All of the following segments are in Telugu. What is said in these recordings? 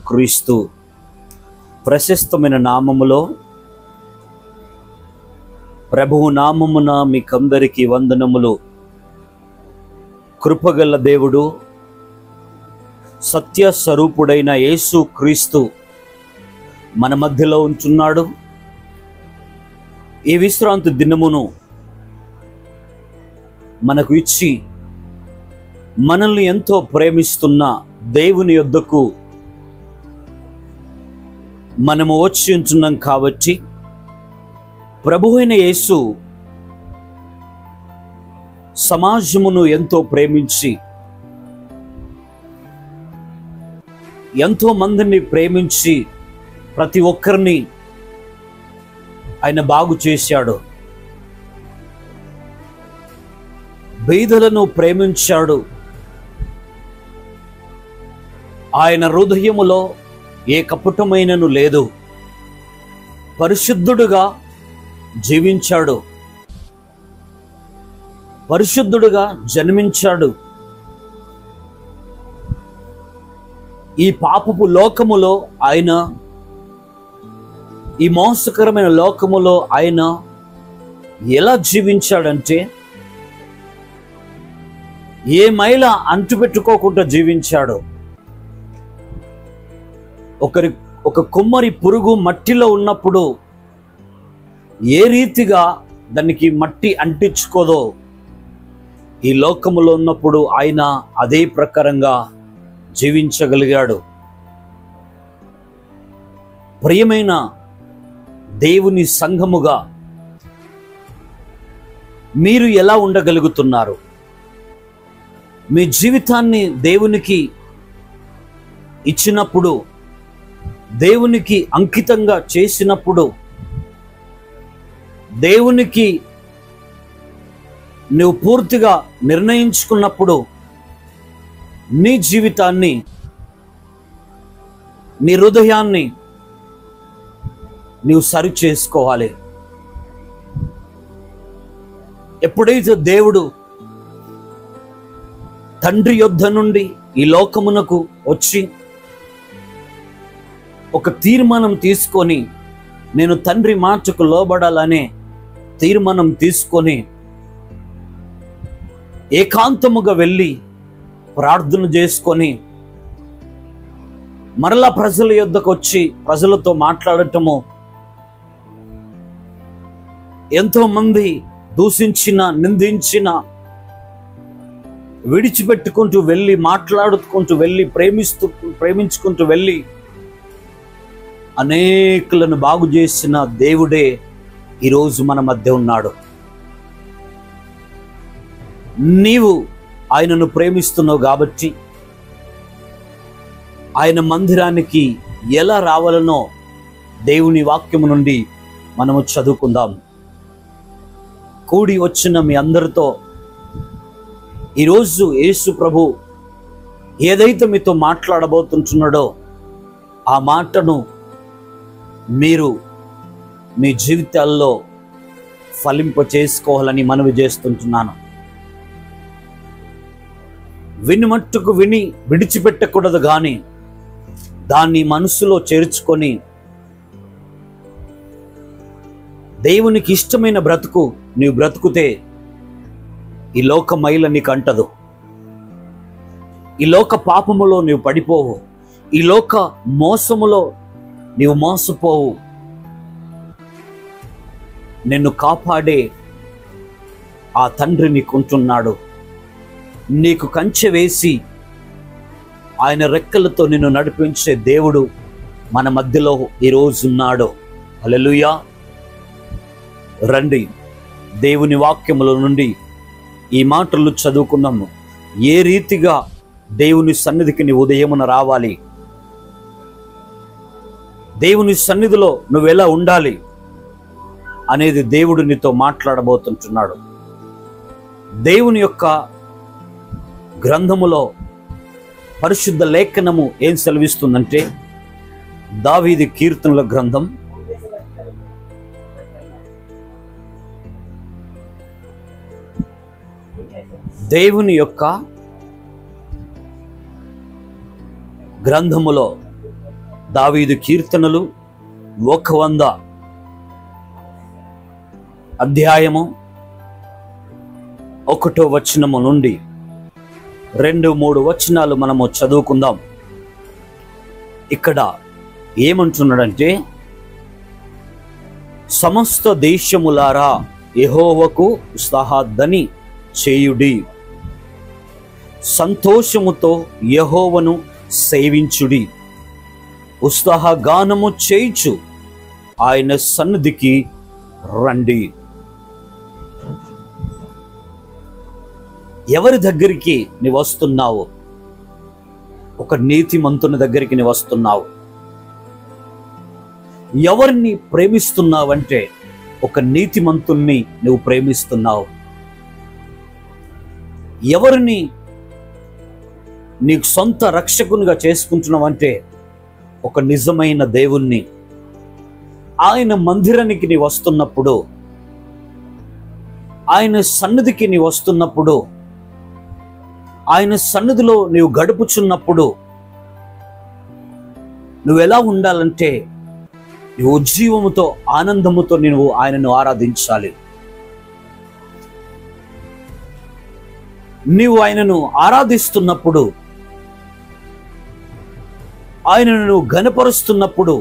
క్రీస్తు ప్రశస్తమైన నామములో ప్రభువు నామమున మీకందరికీ వందనములు. కృపగల దేవుడు, సత్య స్వరూపుడైన యేసు క్రీస్తు మన మధ్యలో ఉంటున్నాడు. ఈ విశ్రాంతి దినమును మనకు ఇచ్చి మనల్ని ఎంతో ప్రేమిస్తున్న దేవుని యొద్దకు మనము వచ్చి ఉంటున్నాం. కాబట్టి ప్రభువైన యేసు సమాజమును ఎంతో ప్రేమించి ఎంతో మందిని ప్రేమించి ప్రతి ఒక్కరిని ఆయన బాగు చేశాడు. బీదలను ప్రేమించాడు. ఆయన హృదయములో ఏ కపటమైనను లేదు. పరిశుద్ధుడుగా జీవించాడు, పరిశుద్ధుడుగా జన్మించాడు. ఈ పాపపు లోకములో ఆయన, ఈ మోసకరమైన లోకములో ఆయన ఎలా జీవించాడంటే ఏ మైల అంటుపెట్టుకోకుండా జీవించాడు. ఒక కుమ్మరి పురుగు మట్టిలో ఉన్నప్పుడు ఏ రీతిగా దానికి మట్టి అంటించుకోదో, ఈ లోకములో ఉన్నప్పుడు ఆయన అదే ప్రకారంగా జీవించగలిగాడు. ప్రియమైన దేవుని సంఘముగా మీరు ఎలా ఉండగలుగుతున్నారు? మీ జీవితాన్ని దేవునికి ఇచ్చినప్పుడు, దేవునికి అంకితంగా చేసినప్పుడు, దేవునికి నువ్వు పూర్తిగా నిర్ణయించుకున్నప్పుడు నీ జీవితాన్ని, నీ హృదయాన్ని నీవు సరి చేసుకోవాలి. ఎప్పుడైతే దేవుడు తండ్రి యొద్ద నుండి ఈ లోకమునకు వచ్చి ఒక తీర్మానం తీసుకొని, నేను తండ్రి మాటకు లోబడాలనే తీర్మానం తీసుకొని ఏకాంతముగా వెళ్ళి ప్రార్థన చేసుకొని మరలా ప్రజల యొద్దకు వచ్చి ప్రజలతో మాట్లాడటము, ఎంతో మంది దూషించిన, నిందించిన, విడిచిపెట్టుకుంటూ వెళ్ళి, మాట్లాడుకుంటూ వెళ్ళి, ప్రేమించుకుంటూ వెళ్ళి అనేకులను బాగు చేసిన దేవుడే ఈరోజు మన మధ్య ఉన్నాడు. నీవు ఆయనను ప్రేమిస్తున్నావు కాబట్టి ఆయన మందిరానికి ఎలా రావాలనో దేవుని వాక్యము నుండి మనము చదువుకుందాం. కూడి వచ్చిన మీ అందరితో ఈరోజు యేసు ప్రభు ఏదైతే మీతో మాట్లాడబోతుంటున్నాడో ఆ మాటను మీరు మీ జీవితాల్లో ఫలింప చేసుకోవాలని మనవి చేస్తుంటున్నాను. విని మట్టుకు విని విడిచిపెట్టకూడదు, కానీ దాన్ని మనసులో చేర్చుకొని దేవునికి ఇష్టమైన బ్రతుకు నీవు బ్రతుకుతే ఈ లోక మైల నీకు అంటదు. ఈ లోక పాపములో నీవు పడిపోవు. ఈ లోక మోసములో నీవు మోసపోవు. నిన్ను కాపాడే ఆ తండ్రి నీకుంటున్నాడు. నీకు కంచె వేసి ఆయన రెక్కలతో నిన్ను నడిపించే దేవుడు మన మధ్యలో ఈరోజు ఉన్నాడు. హల్లెలూయా. రండి, దేవుని వాక్యముల నుండి ఈ మాటలు చదువుకున్నాము. ఏ రీతిగా దేవుని సన్నిధికి నీ ఉదయమున రావాలి, దేవుని సన్నిధిలో నువ్వెలా ఉండాలి అనేది దేవుడు నీతో మాట్లాడబోతుంటున్నాడు. దేవుని యొక్క గ్రంథములో పరిశుద్ధ లేఖనము ఏం సెలవిస్తుందంటే, దావీదు కీర్తనల గ్రంథం 8 దేవుని యొక్క గ్రంథములో దావీదు కీర్తనలు 100 అధ్యాయము 1వ వచనము నుండి 2-3 వచనాలు మనము చదువుకుందాం. ఇక్కడ ఏమంటున్నాడంటే, సమస్త దేశములారా యెహోవాకు ఉత్సాహధ్వని చేయుడి, సంతోషముతో యెహోవాను సేవించుడి, ఉత్సాహగానము చేయుచు ఆయన సన్నిధికి రండి. ఎవరి దగ్గరికి నీవు వస్తున్నావు? ఒక నీతిమంతుని దగ్గరికి నీవు వస్తున్నావు. ఎవరిని ప్రేమిస్తున్నావంటే ఒక నీతిమంతుణ్ణి నువ్వు ప్రేమిస్తున్నావు. ఎవరిని నీకు సొంత రక్షకునిగా చేసుకుంటున్నావంటే ఒక నిజమైన దేవుణ్ణి. ఆయన మందిరానికి నీ వస్తున్నప్పుడు, ఆయన సన్నిధికి నీ వస్తున్నప్పుడు, ఆయన సన్నిధిలో నీవు గడుపుచున్నప్పుడు నువ్వు ఎలా ఉండాలంటే, నువ్వు ఉజ్జీవముతో ఆనందముతో నువ్వు ఆయనను ఆరాధించాలి. నీవు ఆయనను ఆరాధిస్తున్నప్పుడు, ఆయనను నువ్వు ఘనపరుస్తున్నప్పుడు,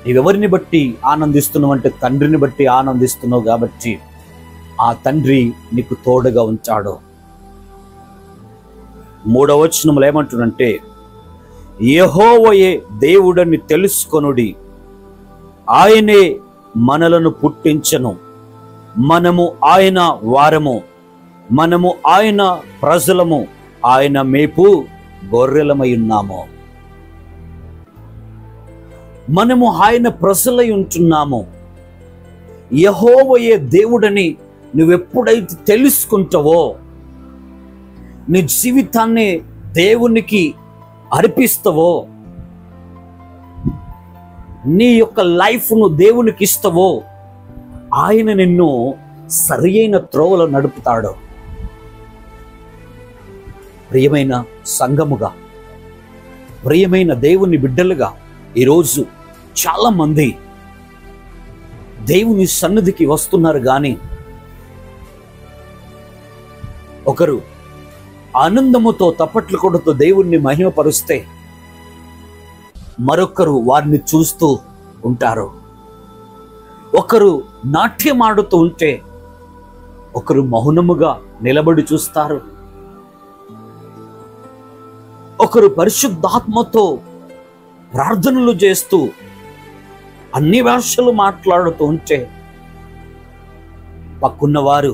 నీవెవరిని బట్టి ఆనందిస్తున్నావు అంటే తండ్రిని బట్టి ఆనందిస్తున్నావు. కాబట్టి ఆ తండ్రి నీకు తోడుగా ఉంటాడు. 3వ వచనంలో ఏమంటున్నంటే, యెహోవాయే దేవుడని తెలుసుకొనుడి, ఆయనే మనలను పుట్టించెను, మనము ఆయన వారము, మనము ఆయన ప్రజలము, ఆయన మేపు గొర్రెలమై ఉన్నాము. మనము ఆయన ప్రజలై ఉంటున్నాము. యెహోవాయే దేవుడని నువ్వెప్పుడైతే తెలుసుకుంటావో, నీ జీవితాన్ని దేవునికి అర్పిస్తావో, నీ యొక్క లైఫ్ను దేవునికి ఇస్తావో, ఆయన నిన్ను సరి అయిన త్రోవలో నడుపుతాడు. ప్రియమైన సంఘముగా, ప్రియమైన దేవుని బిడ్డలుగా, ఈరోజు చాలా మంది దేవుని సన్నిధికి వస్తున్నారు. కానీ ఒకరు ఆనందముతో తప్పట్లు కొడుతూ దేవుణ్ణి మహిమపరుస్తే, మరొకరు వారిని చూస్తూ ఉంటారు. ఒకరు నాట్యమాడుతూ ఉంటే ఒకరు మౌనముగా నిలబడి చూస్తారు. ఒకరు పరిశుద్ధాత్మతో ప్రార్థనలు చేస్తూ అన్ని భాషలు మాట్లాడుతూ ఉంటే పక్కున్నవారు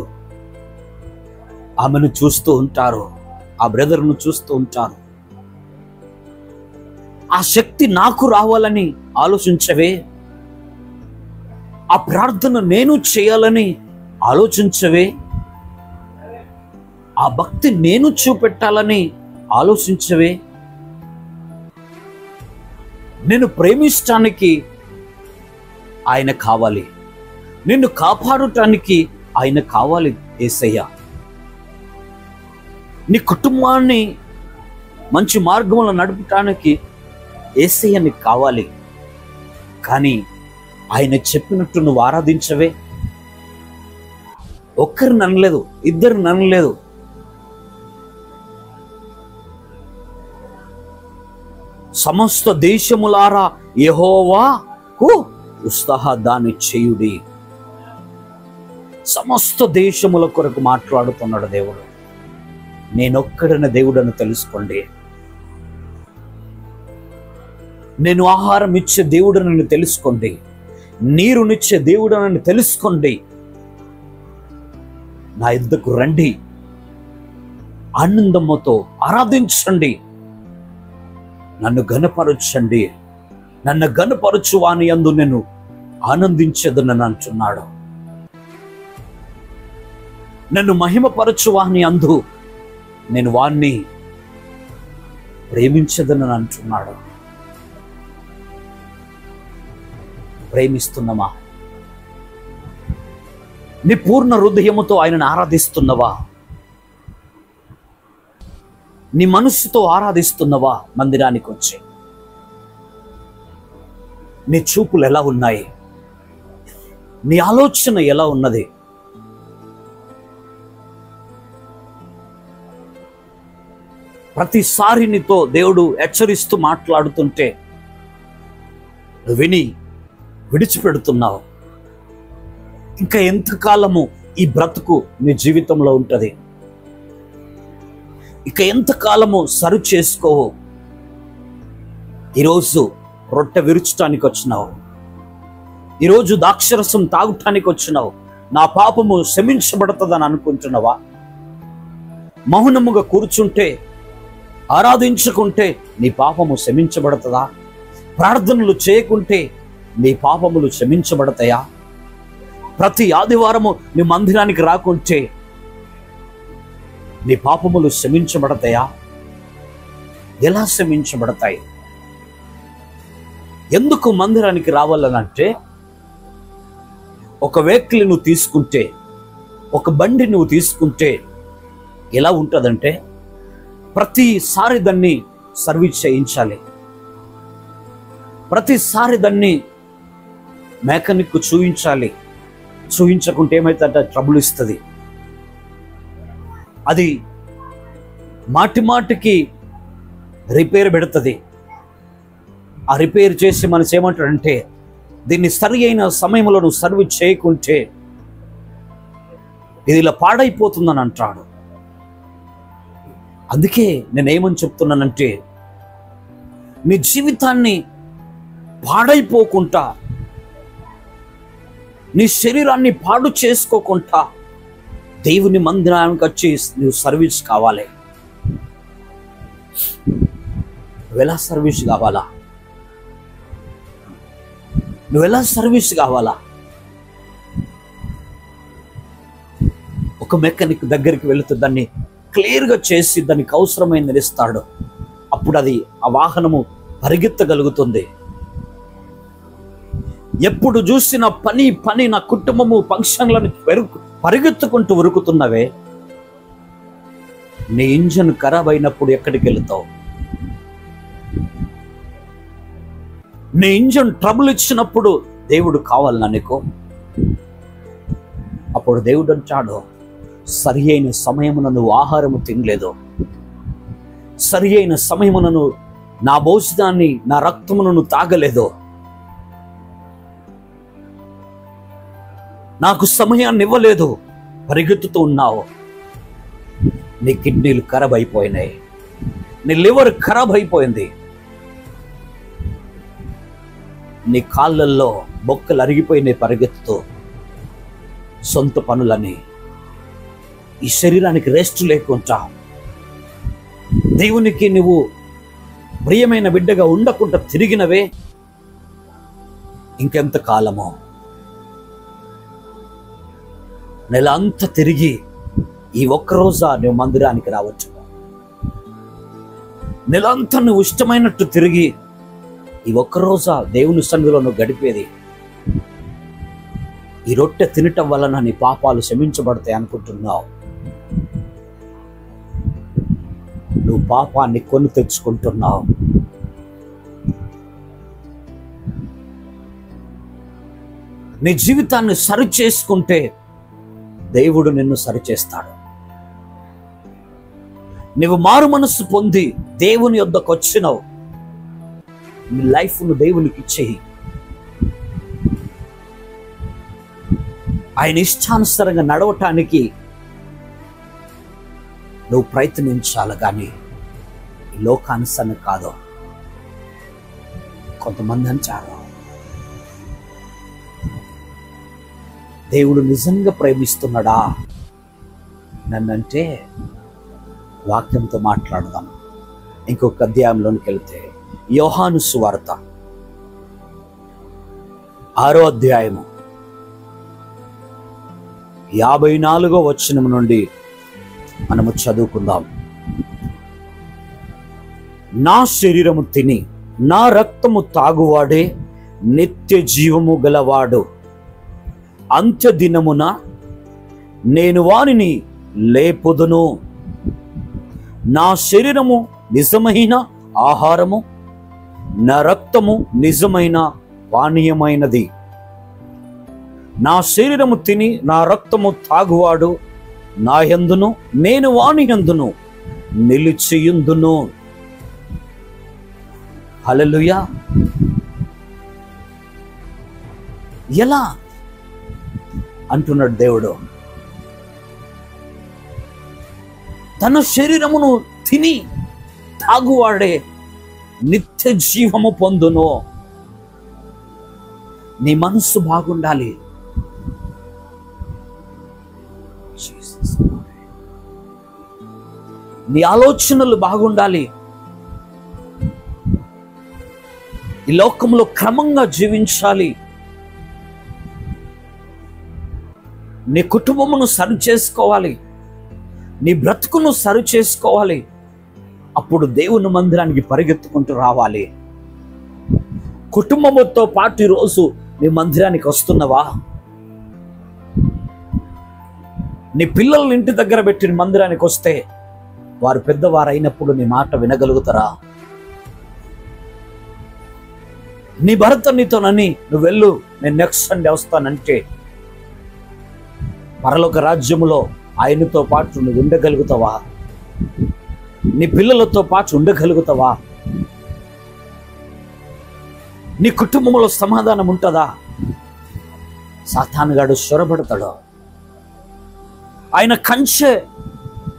ఆమెను చూస్తూ ఉంటారు, ఆ బ్రదర్ను చూస్తూ ఉంటారు. ఆ శక్తి నాకు రావాలని ఆలోచించవే? ఆ ప్రార్థన నేను చేయాలని ఆలోచించవే? ఆ భక్తి నేను చూపెట్టాలని ఆలోచించవే? నిన్ను ప్రేమించటానికి ఆయన కావాలి, నిన్ను కాపాడటానికి ఆయన కావాలి. యేసయ్య నీ కుటుంబాన్ని మంచి మార్గంలో నడపటానికి యేసయ్య నీకు కావాలి. కానీ ఆయన చెప్పినట్టు నువ్వు ఆరాధించవే? ఒక్కరు ననలేదు, ఇద్దరు ననలేదు, సమస్త దేశములారా యెహోవాకు ఉత్సాహదాన్ని చేయుడి. సమస్త దేశముల కొరకు మాట్లాడుతున్నాడు దేవుడు. నేనొక్కడైన దేవుడని తెలుసుకోండి. నేను ఆహారం ఇచ్చే దేవుడనని తెలుసుకోండి. నీరునిచ్చే దేవుడనని తెలుసుకోండి. నా యుద్ధకు రండి, ఆనందముతో ఆరాధించండి, నన్ను ఘనపరచండి. నన్ను ఘనపరచు వాని యందు నేను ఆనందించదనని అంటున్నాడు. నన్ను మహిమపరచు వాని యందు నేను వాణ్ణి ప్రేమించదనని అంటున్నాడు. ప్రేమిస్తున్నామా? నీ పూర్ణ హృదయముతో ఆయనను ఆరాధిస్తున్నవా? నీ మనస్సుతో ఆరాధిస్తున్నవా? మందిరానికి వచ్చి నీ చూపులు ఎలా ఉన్నాయి? నీ ఆలోచన ఎలా ఉన్నది? ప్రతిసారి నీతో దేవుడు హెచ్చరిస్తూ మాట్లాడుతుంటే విని విడిచిపెడుతున్నావు. ఇంకా ఎంతకాలము ఈ బ్రతుకు నీ జీవితంలో ఉంటుంది? ఇక ఎంతకాలము సరి చేసుకోవు? ఈరోజు రొట్టె విరుచటానికి వచ్చినావు, ఈరోజు ద్రాక్షరసం తాగటానికి వచ్చినావు. నా పాపము క్షమించబడుతుందని అనుకుంటున్నావా? మౌనముగా కూర్చుంటే, ఆరాధించుకుంటే నీ పాపము క్షమించబడుతుందా? ప్రార్థనలు చేయకుంటే నీ పాపములు క్షమించబడతాయా? ప్రతి ఆదివారము నీ మందిరానికి రాకుంటే నీ పాపములు క్షమించబడతాయా? ఎలా క్షమించబడతాయి? ఎందుకు మందిరానికి రావాలనంటే, ఒక వెహికల్ నువ్వు తీసుకుంటే, ఒక బండి నువ్వు తీసుకుంటే ఎలా ఉంటుందంటే, ప్రతిసారి దాన్ని సర్వీస్ చేయించాలి. ప్రతిసారి దాన్ని మెకానిక్ చూయించాలి. చూయించకుంటే ఏమైతే ట్రబుల్ ఇస్తుంది. అది మాటి మాటికి రిపేర్ పెడుతుంది. ఆ రిపేర్ చేసి మనసు ఏమంటాడంటే, దీన్ని సరి అయిన సమయంలో నువ్వు సర్వీస్ చేయకుంటే ఇది ఇలా పాడైపోతుందని అంటాడు. అందుకే నేనేమని చెప్తున్నానంటే, నీ జీవితాన్ని పాడైపోకుండా, నీ శరీరాన్ని పాడు చేసుకోకుండా దేవుని మందిరానికి వచ్చి నువ్వు సర్వీస్ కావాలి. నువ్వెలా సర్వీస్ కావాలా? నువ్వెలా సర్వీస్ కావాలా? ఒక మెకానిక్ దగ్గరికి వెళుతూ దాన్ని క్లియర్గా చేసి దానికి అవసరమైనది ఇస్తాడు. అప్పుడు అది ఆ వాహనము పరిగెత్తగలుగుతుంది. ఎప్పుడు చూసిన పని పని, నా కుటుంబము ఫంక్షన్లను పరిగెత్తుకుంటూ ఉరుకుతున్నవే, నీ ఇంజన్ ఖరాబ్ అయినప్పుడు ఎక్కడికి వెళుతావు? నీ ఇంజన్ ట్రబుల్ ఇచ్చినప్పుడు దేవుడు కావాలన్నా నీకు? అప్పుడు దేవుడు అంటాడు, సరి అయిన సమయమున నువ్వు ఆహారము తినలేదు, సరి అయిన సమయమునను నా భోజనాన్ని, నా రక్తమును నువ్వు తాగలేదు, నాకు సమయాన్ని ఇవ్వలేదు, పరిగెత్తుతూ ఉన్నావు. నీ కిడ్నీలు ఖరాబ్ అయిపోయినాయి, నీ లివర్ ఖరాబ్ అయిపోయింది, నీ కాళ్ళల్లో బొక్కలు అరిగిపోయినాయి పరిగెత్తుతూ. సొంత పనులని, ఈ శరీరానికి రెస్ట్ లేకుండా, దేవునికి నువ్వు ప్రియమైన బిడ్డగా ఉండకుండా తిరిగినవే, ఇంకెంత కాలమో? నెల అంతా తిరిగి ఈ ఒక్కరోజా నువ్వు మందిరానికి రావచ్చు? నెలంతా నువ్వు ఇష్టమైనట్టు తిరిగి ఈ ఒక్కరోజా దేవుని సన్నిధిలో నువ్వు గడిపేది? ఈ రొట్టె తినటం వలన నీ పాపాలు క్షమించబడతాయి అనుకుంటున్నావు. నువ్వు పాపాన్ని కొని తెచ్చుకుంటున్నావు. నీ జీవితాన్ని సరి చేసుకుంటే దేవుడు నిన్ను సరిచేస్తాడు. నువ్వు మారు మనస్సు పొంది దేవుని యొద్దకు వచ్చినావు, నీ లైఫ్ను దేవునికి ఇచ్చేయి. ఆయన ఇష్టానుసారంగా నడవటానికి నువ్వు ప్రయత్నించాలి, కానీ ఈ లోకానుసారం కాదు. కొంతమంది అంటారు, దేవుడు నిజంగా ప్రేమిస్తున్నాడా నన్నంటే? వాక్యంతో మాట్లాడదాం. ఇంకొక అధ్యాయంలోనికి వెళ్తే, యోహాను సువార్త 6వ అధ్యాయము 54వ వచనం నుండి మనము చదువుకుందాం. నా శరీరము తిని నా రక్తము తాగువాడే నిత్య జీవము గలవాడు. అంత్య దినమున నేను వానిని లేపుదును. నా శరీరము నిజమైన ఆహారము, నా రక్తము నిజమైన పానీయమైనది. నా శరీరము తిని నా రక్తము తాగువాడు నా యందును నేను వాని యందును నిలిచియుందును. హల్లెలూయా. ఎలా అంటున్నాడు దేవుడు? తన శరీరమును తిని తాగువాడే నిత్య జీవము పొందును. నీ మనస్సు బాగుండాలి. నీ ఆలోచనలు బాగుండాలి. ఈ లోకంలో క్రమంగా జీవించాలి. నీ కుటుంబమును సరి చేసుకోవాలి. నీ బ్రతుకును సరి చేసుకోవాలి. అప్పుడు దేవుని మందిరానికి పరిగెత్తుకుంటూ రావాలి. కుటుంబముతో పాటు ఈరోజు నీ మందిరానికి వస్తున్నవా? నీ పిల్లల్ని ఇంటి దగ్గర పెట్టిన మందిరానికి వస్తే వారు పెద్దవారు అయినప్పుడు నీ మాట వినగలుగుతారా? నీ భర్త నీతోనని నువ్వు వెళ్ళు, నేను నెక్స్ట్ సండే వస్తానంటే పరలోక రాజ్యములో ఆయనతో పాటు నువ్వు ఉండగలుగుతావా? నీ పిల్లలతో పాటు ఉండగలుగుతావా? నీ కుటుంబంలో సమాధానం ఉంటుందా? సాతానుగాడు చొరబడతాడు. ఆయన కంచె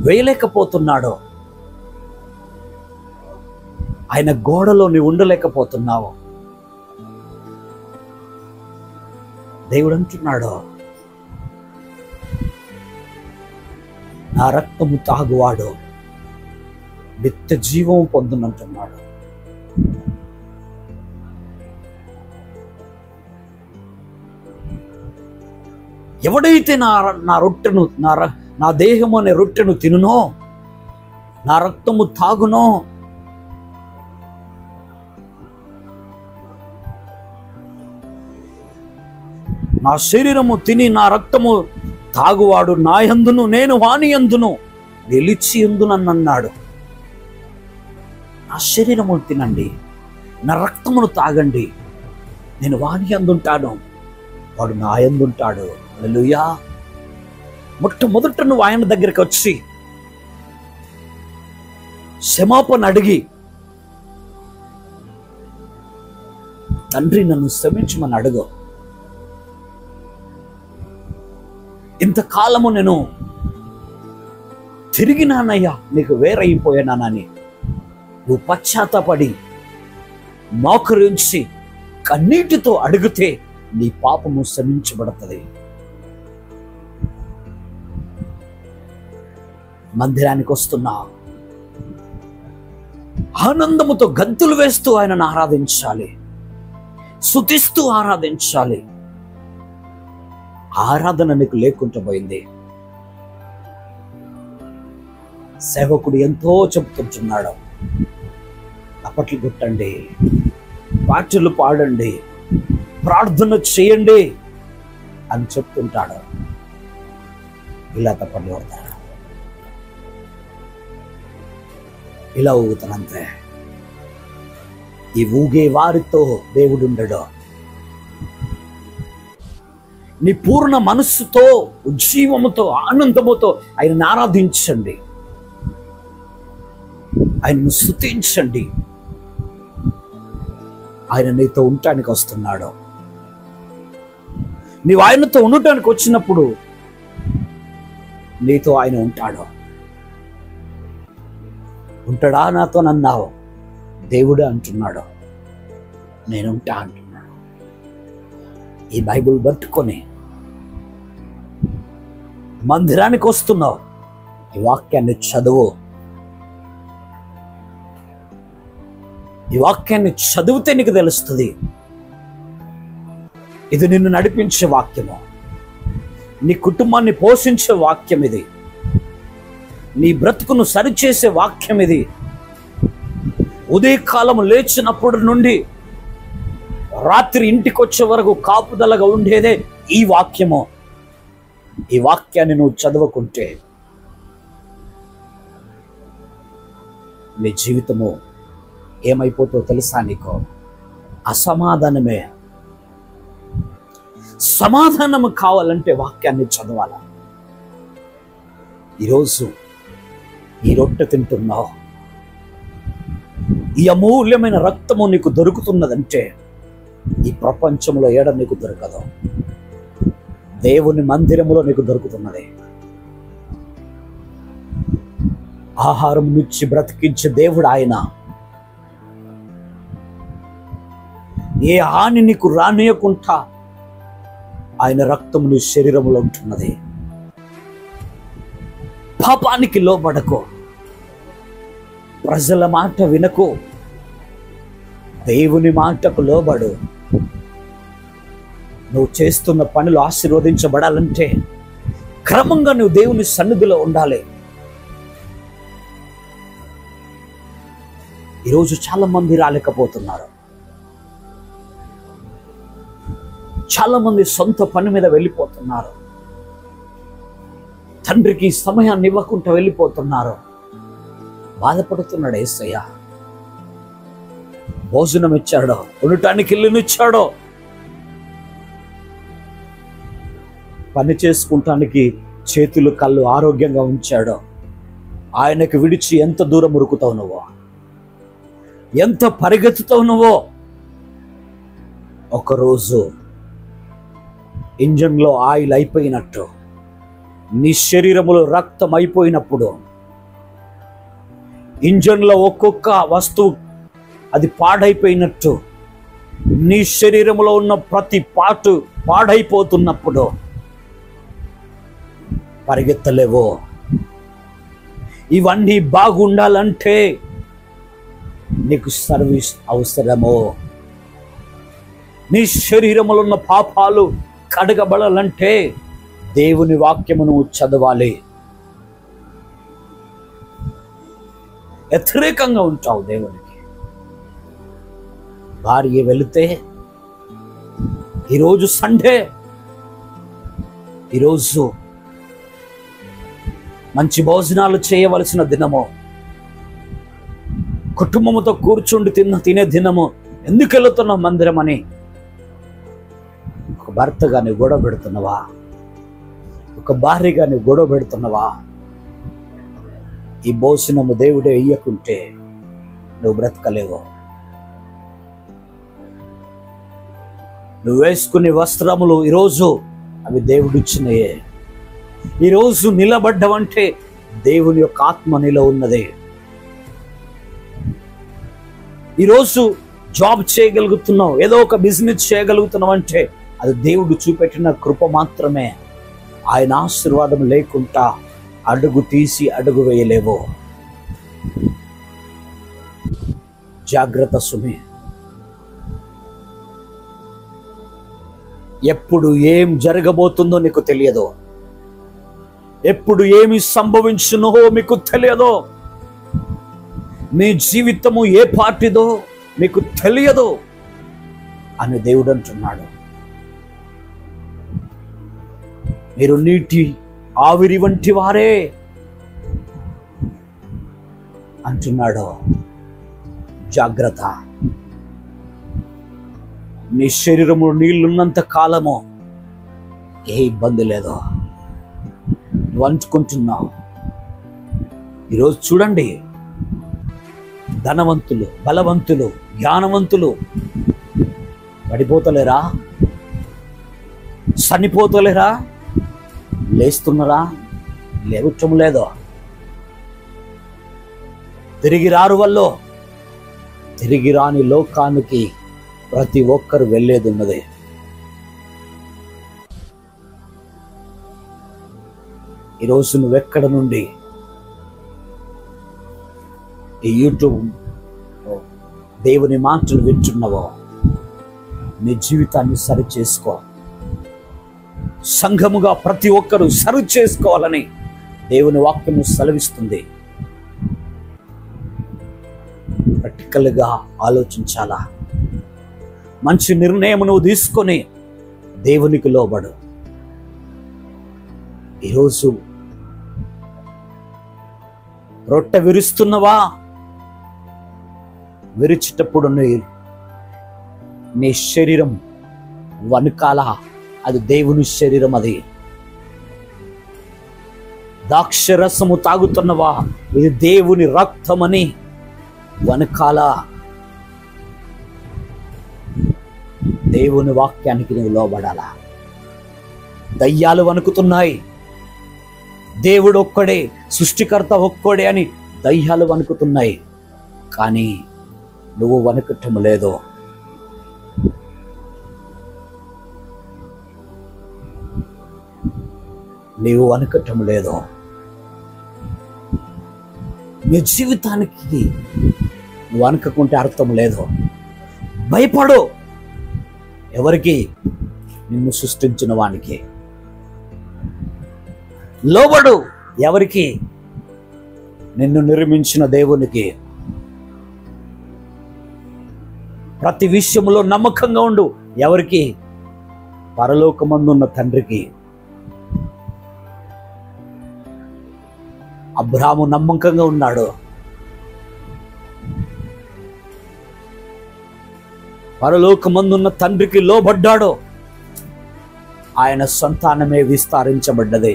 వేయలేకపోతున్నాడు. ఆయన గోడలో నీవు ఉండలేకపోతున్నావు. దేవుడు అంటున్నాడు, నా రక్తము తాగువాడు నిత్య జీవము పొందునంటున్నాడు. ఎవడైతే నా రొట్టెను నా దేహము అనే రొట్టెను తినునో, నా రక్తము తాగునో, నా శరీరము తిని నా రక్తము తాగువాడు నా యందును నేను వాని యందును నిలిచి యందునన్నాడు. నా శరీరమును తినండి, నా రక్తమును తాగండి, నేను వాని యందుంటాను, వాడు నా యందుంటాడు. హల్లెలూయా. మొట్టమొదట నువ్వు ఆయన దగ్గరికి వచ్చి క్షమాపణ అడిగి, తండ్రి నన్ను క్షమించమని అడుగు. ఇంతకాలము నేను తిరిగినానయ్యా, నీకు వేరైపోయానని నువ్వు పశ్చాత్తపడి మోకరించి కన్నీటితో అడిగితే నీ పాపము క్షమించబడుతుంది. మందిరానికి వస్తున్నా ఆనందముతో గంతులు వేస్తూ ఆయనను ఆరాధించాలి, స్తుతిస్తూ ఆరాధించాలి. ఆరాధన నీకు లేకుండా పోయింది. సేవకుడు ఎంతో చెప్తుంటున్నాడు, అప్పట్లు కొట్టండి, పాటలు పాడండి, ప్రార్థన చేయండి అని చెప్తుంటాడు. ఇలా తప్పని కొడతాడు, ఇలా ఊగుతానంతే. ఈ ఊగే వారితో దేవుడు ఉండడు. నీ పూర్ణ మనస్సుతో, ఉజ్జీవముతో, ఆనందముతో ఆయనను ఆరాధించండి, ఆయనను స్తుతించండి. ఆయన నీతో ఉండటానికి వస్తున్నాడు. నీవు ఆయనతో ఉండటానికి వచ్చినప్పుడు నీతో ఆయన ఉంటాడు. ఉంటాడా నాతో నన్నావు? దేవుడే అంటున్నాడు, నేనుంటా అంటున్నాడు. ఈ బైబిల్ పట్టుకొని మందిరానికి వస్తున్నావు, ఈ వాక్యాన్ని చదువు. ఈ వాక్యాన్ని చదివితే నీకు తెలుస్తుంది. ఇది నిన్ను నడిపించే వాక్యము, నీ కుటుంబాన్ని పోషించే వాక్యం ఇది, నీ బ్రతుకును సరిచేసే వాక్యం ఇది. ఉదయకాలం లేచినప్పటి నుండి రాత్రి ఇంటికి వచ్చే వరకు కాపుదలగా ఉండేదే ఈ వాక్యము. ఈ వాక్యాన్ని నువ్వు చదవకుంటే నీ జీవితము ఏమైపోతో తెలుసా? నీకు అసమాధానమే సమాధానము కావాలంటే వాక్యాన్ని చదవాలి. ఈరోజు ఈ రొట్టె తింటున్నావు, ఈ అమూల్యమైన రక్తము నీకు దొరుకుతున్నదంటే ఈ ప్రపంచంలో ఏడ నీకు దొరకదు, దేవుని మందిరములో నీకు దొరుకుతున్నది. ఆహారం నుంచి బ్రతికించే దేవుడు ఆయన. ఏ హాని నీకు రానియకుండా ఆయన రక్తము నీ శరీరంలో ఉంటున్నది. పాపానికి లోబడకు, ప్రజల మాట వినకు, దేవుని మాటకు లోబడు. నువ్వు చేస్తున్న పనులు ఆశీర్వదించబడాలంటే క్రమంగా నువ్వు దేవుని సన్నిధిలో ఉండాలి. ఈరోజు చాలా మంది రాలేకపోతున్నారు. చాలా మంది సొంత పని మీద వెళ్ళిపోతున్నారు. తండ్రికి సమయాన్ని ఇవ్వకుండా వెళ్ళిపోతున్నారు. బాధపడుతున్నాడు యేసయ్య. భోజనం ఇచ్చాడో, ఉండటానికి ఇల్లునిచ్చాడో, పని చేసుకుంటానికి చేతులు కళ్ళు ఆరోగ్యంగా ఉంచాడో, ఆయనకు విడిచి ఎంత దూరం ఉరుకుతావు నువ్వో, ఎంత పరిగెత్తుతావు నువ్వో. ఒకరోజు ఇంజన్లో ఆయిల్ అయిపోయినట్టు, నీ శరీరములో రక్తం అయిపోయినప్పుడు, ఇంజన్లో ఒక్కొక్క వస్తువు అది పాడైపోయినట్టు, నీ శరీరంలో ఉన్న ప్రతి పార్టు పాడైపోతున్నప్పుడు పరిగెత్తలేవో. ఇవన్నీ బాగుండాలంటే నీకు సర్వీస్ అవసరమో. నీ శరీరంలో ఉన్న పాపాలు కడగబడాలంటే దేవుని వాక్యమును చదవాలి. వ్యతిరేకంగా ఉంటావు దేవునికి. భార్య వెళితే ఈరోజు సండే, ఈరోజు మంచి భోజనాలు చేయవలసిన దినము, కుటుంబముతో కూర్చుండి తినే దినము, ఎందుకు వెళుతున్నావు మందిరం అని ఒక భర్తగా నువ్వు గొడవ పెడుతున్నావా? ఒక భార్యగా నువ్వు గొడవ పెడుతున్నావా? ఈ భోజనము దేవుడే ఇయ్యకుంటే నువ్వు బ్రతకలేవు. నువ్వు వేసుకునే వస్త్రములు ఈరోజు అవి దేవుడిచ్చినయే. ఈరోజు నిలబడ్డవంటే దేవుని యొక్క ఆత్మ నీలో ఉన్నది. ఈరోజు జాబ్ చేయగలుగుతున్నావు, ఏదో ఒక బిజినెస్ చేయగలుగుతున్నావు అంటే అది దేవుడు చూపెట్టిన కృప మాత్రమే. ఆయన ఆశీర్వాదం లేకుండా అడుగు తీసి అడుగు వేయలేవు. జాగ్రత్త సుమి. ఎప్పుడు ఏం జరగబోతుందో నీకు తెలియదు, ఎప్పుడు ఏమి సంభవించునో మీకు తెలియదు, మీ జీవితము ఏ పార్టీదో మీకు తెలియదు అని దేవుడు అంటున్నాడు. మీరు నీటి ఆవిరి వంటి వారే అంటున్నాడు. జాగ్రత్త. నీ శరీరము నీళ్లున్నంత కాలము ఏ ఇబ్బంది లేదు. నువ్వు అంచుకుంటున్నావు. ఈరోజు చూడండి, ధనవంతులు, బలవంతులు, జ్ఞానవంతులు పడిపోతలేరా? చనిపోతలేరా? లేస్తున్నారా? లేవటం లేదో. తిరిగి రారు వల్ల తిరిగి రాని లోకానికి ప్రతి ఒక్కరు వెళ్ళేది ఉన్నది. ఈరోజు నువ్వెక్కడ నుండి ఈ యూట్యూబ్ దేవుని మాటలు వింటున్నావో నీ జీవితాన్ని సరి చేసుకో. సంఘముగా ప్రతి ఒక్కరూ సరి చేసుకోవాలని దేవుని వాక్యము సెలవిస్తుంది. ప్రాక్టికల్గా ఆలోచించాలా. మంచి నిర్ణయం నువ్వు తీసుకొని దేవునికి లోబడు. ఈరోజు రొట్టె విరుస్తున్నవా? విరిచేటప్పుడు నీ శరీరం వణుకాల అది దేవుని శరీరం. అది ద్రాక్షరసము తాగుతున్నవా, ఇది దేవుని రక్తమని వనకాల దేవుని వాక్యానికి నువ్వు లోబడాలా. దయ్యాలు వణుకుతున్నాయి, దేవుడు ఒక్కడే, సృష్టికర్త ఒక్కడే అని దయ్యాలు వణుకుతున్నాయి, కానీ నువ్వు వణుకటం లేదు. నీవు వణుకటం లేదు. నీ జీవితానికి నువ్వు వణుకుంటే అర్థం లేదు. భయపడు. ఎవరికి? నిన్ను సృష్టించిన వానికి. లోబడు. ఎవరికి? నిన్ను నిర్మించిన దేవునికి. ప్రతి విషయంలో నమ్మకంగా ఉండు. ఎవరికి? పరలోకమందున్న తండ్రికి. అబ్రాహాము నమ్మకంగా ఉన్నాడు. పరలోకమందున్న తండ్రికి లోబడ్డాడు. ఆయన సంతానమే విస్తరించబడ్డది.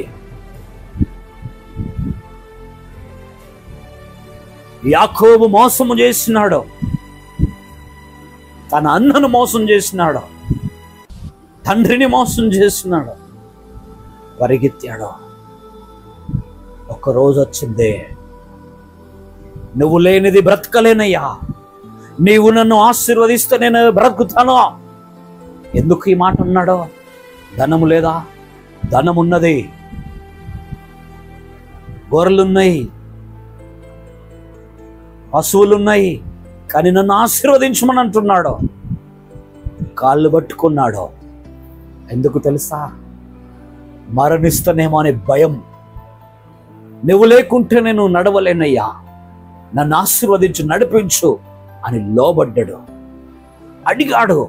యాకోబు మోసము చేసినాడు, తన అన్నను మోసం చేసినాడు, తండ్రిని మోసం చేసినాడు, పరిగెత్తాడు. ఒక్కరోజు వచ్చిందే, నువ్వు లేనిది బ్రతకలేనయ్యా, నీవు నన్ను ఆశీర్వదిస్తే నేను బ్రతుకుతాను. ఎందుకు ఈ మాట అన్నాడు? ధనము లేదా? ధనమున్నది, గొర్రెలున్నాయి, పశువులున్నాయి, కానీ నన్ను ఆశీర్వదించమని అంటున్నాడు. కాళ్ళు పట్టుకున్నాడు. ఎందుకు తెలుసా? మరణిస్తానేమో అనే భయం. నువ్వు లేకుంటే నేను నడవలేనయ్యా, నన్ను ఆశీర్వదించు, నడిపించు అని లోబడ్డాడు, అడిగాడు.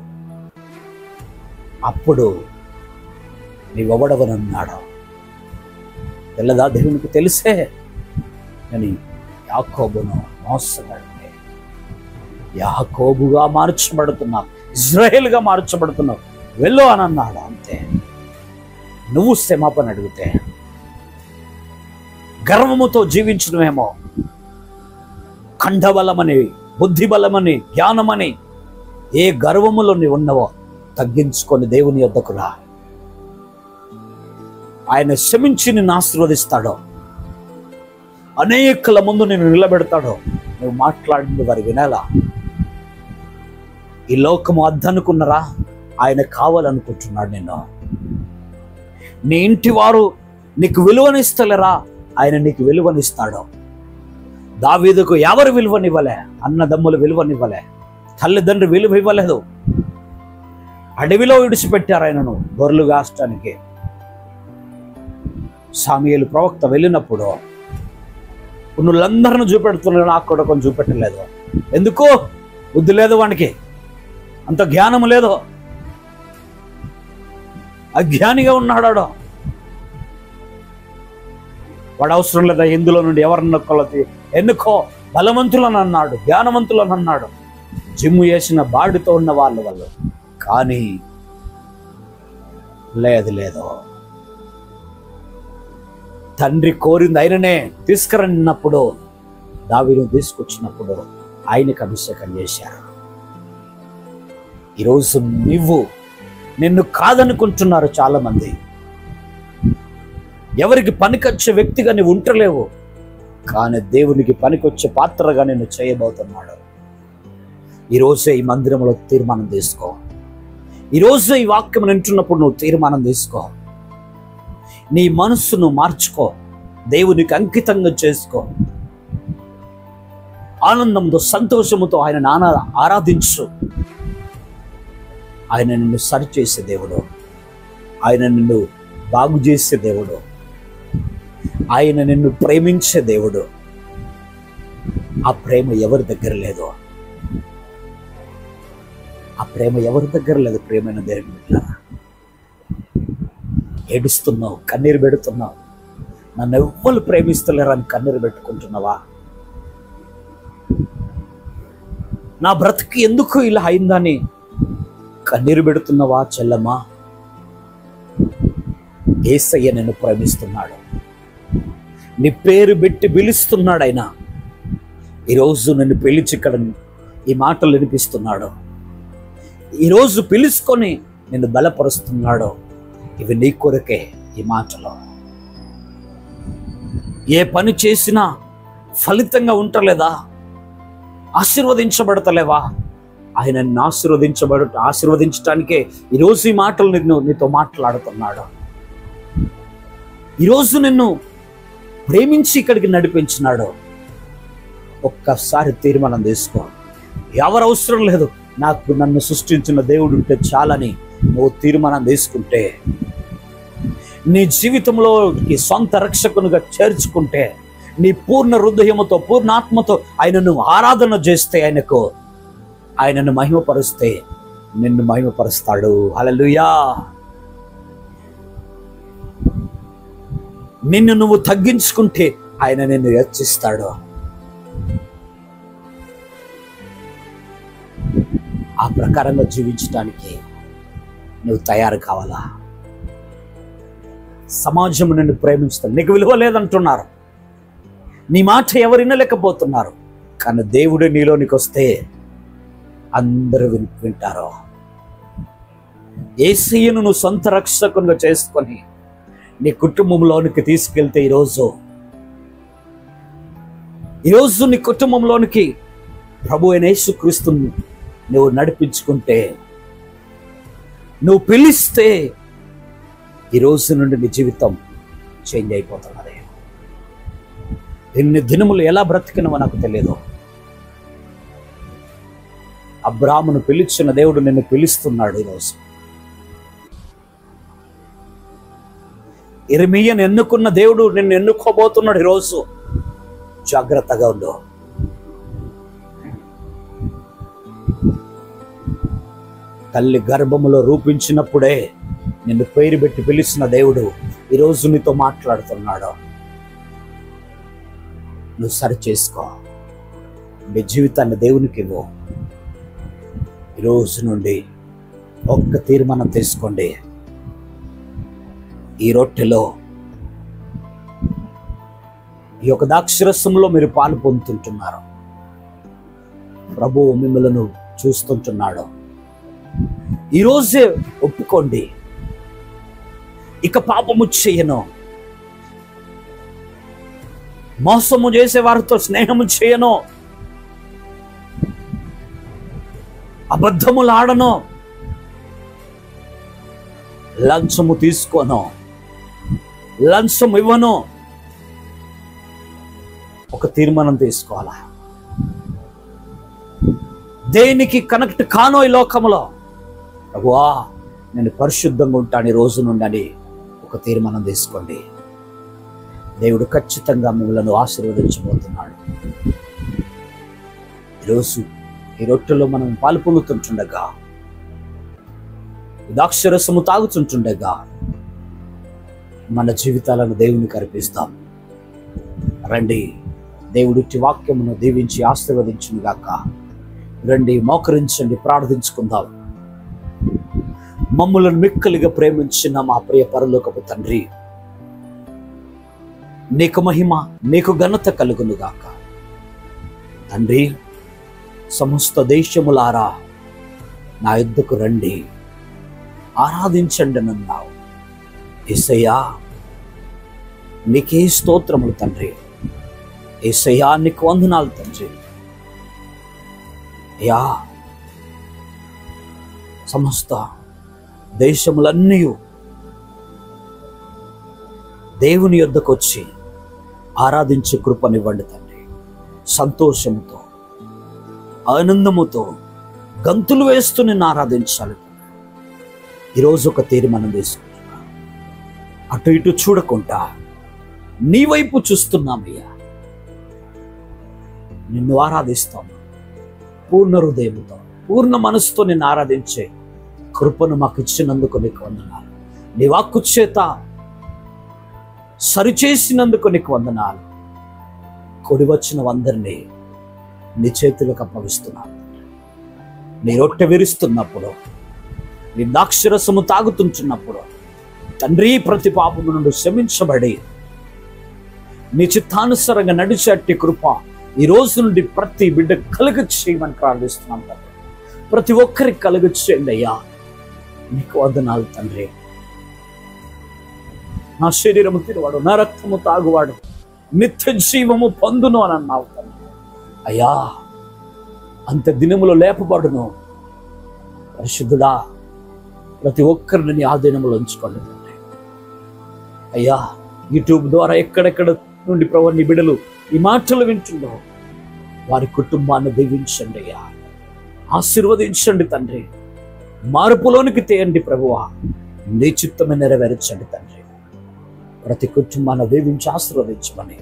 అప్పుడు నీవెవడవనన్నాడు. తెల్లదా? దేవునికి తెలిసే అని యాకోబును మోసగాడిని యాకోబుగా మార్చబడుతున్నావు, ఇజ్రాయేలుగా మార్చబడుతున్నావు, వెళ్ళు అని అన్నాడు. అంతే. నువ్వు క్షమాపణ అడిగితే, గర్వముతో జీవించడమేమో, ఖండబలమని, బుద్ధిబలమని, జ్ఞానమని ఏ గర్వములో నీవు ఉన్నవో తగ్గించుకొని దేవుని యొద్దకు రా. ఆయన క్షమించి నిన్ను ఆశీర్వదిస్తాడు. అనేకుల ముందు నేను నిలబెడతాడు. నువ్వు మాట్లాడింది వారి వినాలా. ఈ లోకము అద్దనుకున్నరా? ఆయన కావాలనుకుంటున్నాడు నిన్ను. నీ ఇంటి వారు నీకు విలువనిస్తలేరా? ఆయన నీకు విలువనిస్తాడు. దావీదుకు ఎవరు విలువనివ్వలే? అన్నదమ్ములు విలువనివ్వలే, తల్లిదండ్రులు విలువ ఇవ్వలేదు. అడవిలో విడిచిపెట్టారు ఆయనను గొర్రెలు కాచడానికి. సాముయేలు ప్రవక్త వెళ్ళినప్పుడు నువ్వులందరిని చూపెడుతున్నాడు, నాకు కూడా కొంచెం చూపెట్టలేదు. ఎందుకు? బుద్ధి లేదు వానికి, అంత జ్ఞానం లేదు, అజ్ఞానిగా ఉన్నాడు. వాడు అవసరం లేదా ఇందులో నుండి ఎవరన్నా కొలతి ఎన్నుకో, బలవంతులను అన్నాడు, జ్ఞానవంతులను అన్నాడు, జిమ్ము చేసిన బాడుతో ఉన్న వాళ్ళు. కానీ లేదు, తండ్రి కోరింది ఆయననే తీసుకురన్నప్పుడు, దావీదును తీసుకొచ్చినప్పుడు ఆయనకు అభిషేకం చేశారు. ఈరోజు నిన్ను కాదనుకుంటున్నారు చాలా మంది. ఎవరికి పనికొచ్చే వ్యక్తిగా నువ్వు ఉంటలేవు, కానీ దేవునికి పనికొచ్చే పాత్రగా నిన్ను చేయబోతున్నాడు. ఈరోజే ఈ మందిరంలో తీర్మానం తీసుకో. ఈరోజే ఈ వాక్యం వింటున్నప్పుడు నువ్వు తీర్మానం తీసుకో. నీ మనస్సును మార్చుకో, దేవునికి అంకితంగా చేసుకో. ఆనందంతో, సంతోషముతో ఆయన ఆరాధించు. ఆయన నిన్ను సరిచేసే దేవుడు, ఆయన నిన్ను బాగు చేసే దేవుడు, ఆయన నిన్ను ప్రేమించే దేవుడు. ఆ ప్రేమ ఎవరి దగ్గర లేదు, ఆ ప్రేమ ఎవరి దగ్గర లేదు. ప్రేమైన దేవుని బిడ్డలారా, ఏడుస్తున్నావు, కన్నీరు పెడుతున్నావు, నన్ను ఎవ్వరు ప్రేమిస్తలేరని కన్నీరు పెట్టుకుంటున్నావా? నా బ్రతికి ఎందుకు ఇలా అయిందని కన్నీరు పెడుతున్నావా? చెల్లమ్మా, యేసయ్య నిన్ను ప్రేమిస్తున్నాడు. నీ పేరు పెట్టి పిలుస్తున్నాడు. ఆయన ఈరోజు నిన్ను పిలిచి ఇక్కడ ఈ మాటలు వినిపిస్తున్నాడు. ఈరోజు పిలుచుకొని నిన్ను బలపరుస్తున్నాడు. ఇవి నీ కొరకే. ఈ మాటలు ఏ పని చేసినా ఫలితంగా ఉంటలేదా? ఆశీర్వదించబడతలేవా? ఆయన నిన్ను ఆశీర్వదించడానికే ఈరోజు ఈ మాటలు నీతో మాట్లాడుతున్నాడు. ఈరోజు నిన్ను ప్రేమించి ఇక్కడికి నడిపించినాడు. ఒక్కసారి తీర్మానం తీసుకో. ఎవరు అవసరం లేదు, నన్ను సృష్టించిన దేవుడు ఉంటే చాలని నువ్వు తీర్మానం తీసుకుంటే, నీ జీవితంలోకి సొంత రక్షకునిగా చేర్చుకుంటే, నీ పూర్ణ హృదయముతో పూర్ణాత్మతో ఆయనను ఆరాధన చేస్తే, ఆయనను మహిమపరుస్తే నిన్ను మహిమపరుస్తాడు. హల్లెలూయా. నిన్ను నువ్వు తగ్గించుకుంటే ఆయన నిన్ను హెచ్చిస్తాడు. ఆ ప్రకారంగా జీవించడానికి నువ్వు తయారు కావాలా? సమాజం నిన్ను ప్రేమిస్తుంది. నీకు విలువ లేదంటున్నారు, నీ మాట ఎవరు వినలేకపోతున్నారు. కానీ దేవుడు నీలోనికి వస్తే అందరూ వింటారు. యేసయ్యను నువ్వు సొంత రక్షకునిగా చేసుకొని నీ కుటుంబంలోనికి తీసుకెళ్తే, ఈరోజు నీ కుటుంబంలోనికి ప్రభు అయిన యేసుక్రీస్తుని నువ్వు నడిపించుకుంటే, నువ్వు పిలిస్తే, ఈరోజు నుండి నీ జీవితం చేంజ్ అయిపోతున్నది. ఎన్ని దినములు ఎలా బ్రతికినవో నాకు తెలియదు. అబ్రాహామును పిలిచిన దేవుడు నిన్ను పిలుస్తున్నాడు. ఈరోజు ఇర్మీయాను ఎన్నుకున్న దేవుడు నిన్ను ఎన్నుకోబోతున్నాడు. ఈరోజు జాగ్రత్తగా ఉండు. తల్లి గర్భములో రూపించినప్పుడే నిన్ను పేరు పెట్టి పిలిచిన దేవుడు ఈరోజు నీతో మాట్లాడుతున్నాడు. నువ్వు సరి చేసుకో. నీ జీవితాన్ని దేవునికి ఇవ్వు. ఈరోజు నుండి ఒక్క తీర్మానం తీసుకోండి. ఈ రొట్టెలో, ఈ యొక్క ద్రాక్షరసంలో మీరు పాలు పొందుతుంటున్నారు. ప్రభువు మిమ్మల్ని చూస్తుంటున్నాడు. ఈరోజే ఒప్పుకోండి, ఇక పాపము చేయను, మోసము చేసే వారితో స్నేహము చేయను, అబద్ధములు ఆడను, లంచము తీసుకోను, లంచం ఇవ్వను. ఒక తీర్మానం తీసుకోవాలా? దేనికి కనెక్ట్ కానో ఈ లోకంలో, ప్రభువా నేను పరిశుద్ధంగా ఉంటాను ఈ రోజు నుండి అని ఒక తీర్మానం తీసుకోండి. దేవుడు ఖచ్చితంగా మిమ్మల్ని ఆశీర్వదించబోతున్నాడు. ఈరోజు ఈ రొట్టెలో మనం పాలు పొందుతుంటుండగా, ద్రాక్షరసము తాగుతుంటుండగా మన జీవితాలను దేవునికి అర్పిస్తాం. రండి, దేవుడి వాక్యమును దీవించి ఆశీర్వదించును గాక. రండి, మోకరించండి, ప్రార్థించుకుందాం. మమ్ములను మిక్కలిగా ప్రేమించిన మా ప్రియ పరలోకపు తండ్రి, నీకు మహిమ, నీకు ఘనత కలుగును గాక. తండ్రి, సమస్త దేశములారా నా యుద్ధకు రండి, ఆరాధించండి అన్నావు. యేసయ్యా నీకే స్తోత్రములు తండ్రి. యేసయ్యా నీకు వందనాలు తండ్రి. అయ్యా, సమస్త దేశములన్నీ దేవుని యొద్దకు వచ్చి ఆరాధించే కృపనివ్వండి తండ్రి. సంతోషముతో, ఆనందముతో గంతులు వేస్తూ నిన్ను ఆరాధించాలి. ఈరోజు ఒక తీర్మానం తీసుకుంటున్నా, అటు ఇటు చూడకుండా నీ వైపు చూస్తున్నామయ్యా. నిన్ను ఆరాధిస్తాము. పూర్ణ హృదయంతో, పూర్ణ మనసుతో నిన్ను ఆరాధించే కృపను మాకు ఇచ్చినందుకు నీకు వందనాలు. నీ వాక్కు చేత సరిచేసినందుకు నీకు వందనాలు. కొడి వచ్చిన అందరినీ నీ చేతులకు అప్పగిస్తున్నాను. నీ రొట్టె విరుస్తున్నప్పుడు, నీ ద్రాక్షరసము తాగుతుంటున్నప్పుడు తండ్రి, ప్రతి పాపము నుండి క్షమించబడి నీ చిత్తానుసారంగా నడిచేటి కృప ఈ రోజు నుండి ప్రతి బిడ్డ కలుగు చేయమని ప్రార్థిస్తున్నాం తండ్రి. ప్రతి ఒక్కరికి కలుగు చేయండి అయ్యా. నీకు వందనాలు తండ్రి. నా శరీరము తినవాడు, నా రక్తము తాగువాడు నిత్య జీవము పొందును అని అన్నావు తండ్రి. అయ్యా, అంత దినములో లేపబడును. పరిశుద్ధుడా, ప్రతి ఒక్కరిని నీ ఆధీనంలో ఉంచుకోండి తండ్రి. అయ్యా, యూట్యూబ్ ద్వారా ఎక్కడెక్కడ నుండి ప్రభు నీ బిడ్డలు ఈ మాటలు వింటుండో వారి కుటుంబాన్ని దీవించండి అయ్యా. ఆశీర్వదించండి తండ్రి. మార్పులోనికి తేయండి ప్రభువా. నీ చిత్తమే నెరవేర్చండి తండ్రి. ప్రతి కుటుంబాన్ని దీవించి ఆశీర్వదించమని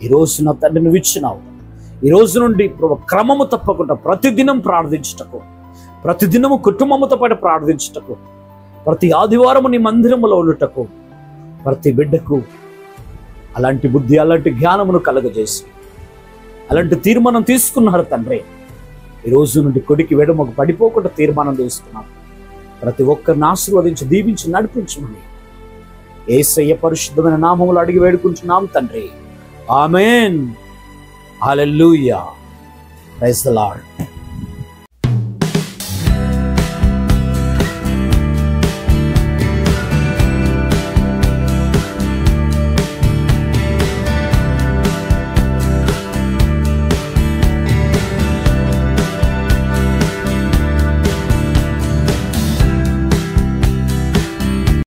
ఈరోజు నా తండ్రి నువ్వు ఇచ్చినావు. ఈ రోజు నుండి ప్రభు క్రమము తప్పకుండా ప్రతిదినం ప్రార్థించుటకు, ప్రతిదినము కుటుంబముతో పాటు ప్రార్థించుటకు, ప్రతి ఆదివారము నీ మందిరములో ఉండుటకు ప్రతి బిడ్డకు అలాంటి బుద్ధి, అలాంటి జ్ఞానమును కలగజేసి అలాంటి తీర్మానం తీసుకున్నారు తండ్రి. ఈ రోజు నుండి కొడికి వెడమకు పడిపోకుండా తీర్మానం తీసుకున్నారు. ప్రతి ఒక్కరిని ఆశీర్వదించి దీవించి నడిపించమని యేసయ్య పరిశుద్ధమైన నామములో అడిగి వేడుకుంటున్నాం తండ్రి. Amen. Hallelujah. Praise the lord.